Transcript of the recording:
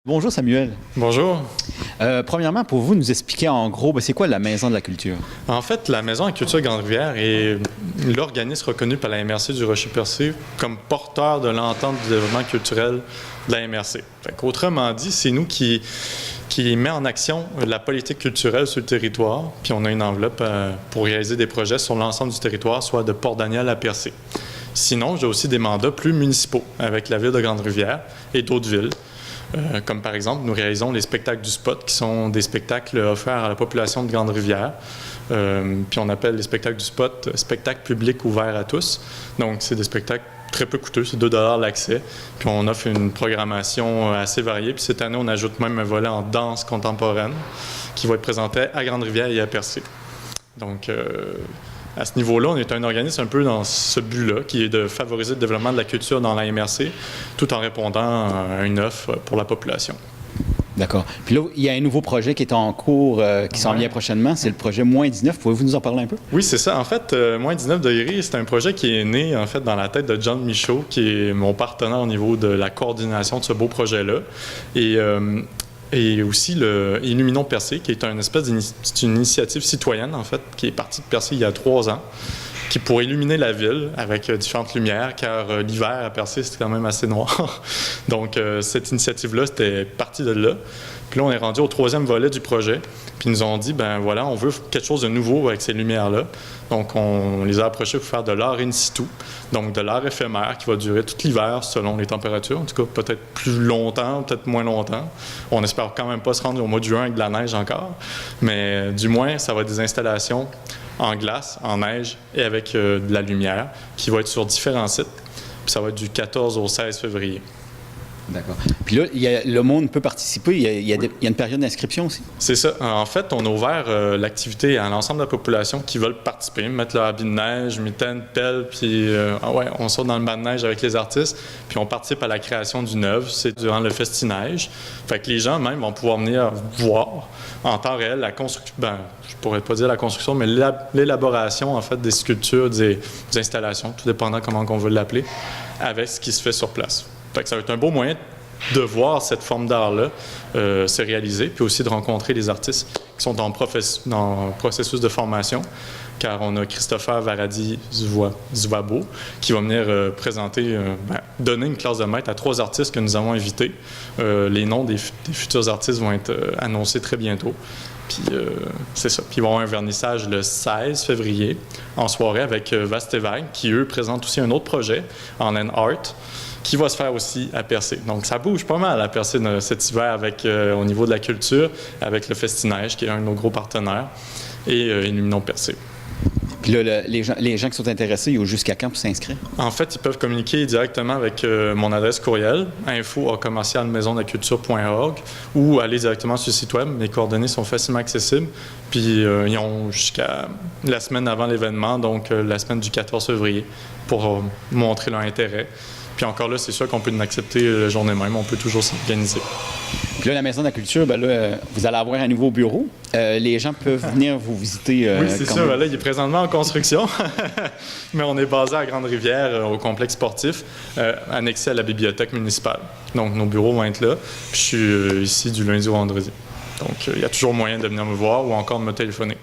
Bonjour Samuel. Bonjour. Premièrement, pour vous nous expliquer en gros, c'est quoi la Maison de la Culture? En fait, la Maison de la Culture Grande-Rivière est l'organisme reconnu par la MRC du Rocher-Percé comme porteur de l'entente du développement culturel de la MRC. Autrement dit, c'est nous qui met en action la politique culturelle sur le territoire, puis on a une enveloppe pour réaliser des projets sur l'ensemble du territoire, soit de Port-Daniel à Percé. Sinon, j'ai aussi des mandats plus municipaux avec la Ville de Grande-Rivière et d'autres villes. Comme par exemple, nous réalisons les spectacles du Spot, qui sont des spectacles offerts à la population de Grande-Rivière. Puis on appelle les spectacles du Spot spectacles publics ouverts à tous. Donc, c'est des spectacles très peu coûteux, c'est 2 $ l'accès. Puis on offre une programmation assez variée. Puis cette année, on ajoute même un volet en danse contemporaine qui va être présenté à Grande-Rivière et à Percé. Donc, à ce niveau-là, on est un organisme un peu dans ce but-là, qui est de favoriser le développement de la culture dans la MRC, tout en répondant à une offre pour la population. D'accord. Puis là, il y a un nouveau projet qui est en cours, qui s'en vient prochainement. C'est le projet Moins 19. Pouvez-vous nous en parler un peu? Oui, c'est ça. En fait, Moins 19 degrés, c'est un projet qui est né, en fait, dans la tête de John Michaud, qui est mon partenaire au niveau de la coordination de ce beau projet-là. Et aussi le Illuminons Percé, qui est c'est une initiative citoyenne, en fait, qui est partie de Percé il y a 3 ans, qui pour illuminer la ville avec différentes lumières, car l'hiver à Percé, c'était quand même assez noir. Donc, cette initiative-là, c'était partie de là. Puis là, on est rendu au 3e volet du projet. Puis ils nous ont dit, ben voilà, on veut quelque chose de nouveau avec ces lumières-là. Donc, on les a approchés pour faire de l'art in situ, donc de l'art éphémère qui va durer tout l'hiver selon les températures. En tout cas, peut-être plus longtemps, peut-être moins longtemps. On espère quand même pas se rendre au mois de juin avec de la neige encore. Mais du moins, ça va être des installations en glace, en neige et avec de la lumière qui va être sur différents sites. Puis ça va être du 14 au 16 février. D'accord. Puis là, le monde peut participer. Il y a une période d'inscription aussi. C'est ça. En fait, on a ouvert l'activité à l'ensemble de la population qui veulent participer, mettre leur habit de neige, mitaine, pelle, puis on sort dans le bas de neige avec les artistes, puis on participe à la création d'une œuvre. C'est durant le festinage. Fait que les gens même vont pouvoir venir voir en temps réel la construction. Ben, je pourrais pas dire la construction, mais l'élaboration en fait des sculptures, des installations, tout dépendant comment on veut l'appeler, avec ce qui se fait sur place. Fait que ça va être un beau moyen de voir cette forme d'art-là se réaliser, puis aussi de rencontrer les artistes qui sont en processus de formation, car on a Christopher Varadi-Zouabo qui va venir donner une classe de maître à 3 artistes que nous avons invités. Les noms des futurs artistes vont être annoncés très bientôt. Puis c'est ça. Puis ils vont avoir un vernissage le 16 février en soirée avec Vaste et Vague, qui eux présentent aussi un autre projet en Art qui va se faire aussi à Percé. Donc, ça bouge pas mal à Percé cet hiver avec, au niveau de la culture, avec le Festinage, qui est un de nos gros partenaires, et Illuminons Percé. Puis là, les gens qui sont intéressés, ils ont jusqu'à quand pour s'inscrire? En fait, ils peuvent communiquer directement avec mon adresse courriel, info@commercialmaisondeculture.org, ou aller directement sur le site web. Mes coordonnées sont facilement accessibles. Puis, ils ont jusqu'à la semaine avant l'événement, donc la semaine du 14 février, pour montrer leur intérêt. Puis encore là, c'est sûr qu'on peut l'accepter la journée même. On peut toujours s'organiser. Puis là, la Maison de la Culture, ben là, vous allez avoir un nouveau bureau. Les gens peuvent venir vous visiter. Oui, c'est ça. Ben là, il est présentement en construction. Mais on est basé à Grande-Rivière, au complexe sportif, annexé à la bibliothèque municipale. Donc, nos bureaux vont être là. Puis je suis ici du lundi au vendredi. Donc, il y a toujours moyen de venir me voir ou encore de me téléphoner.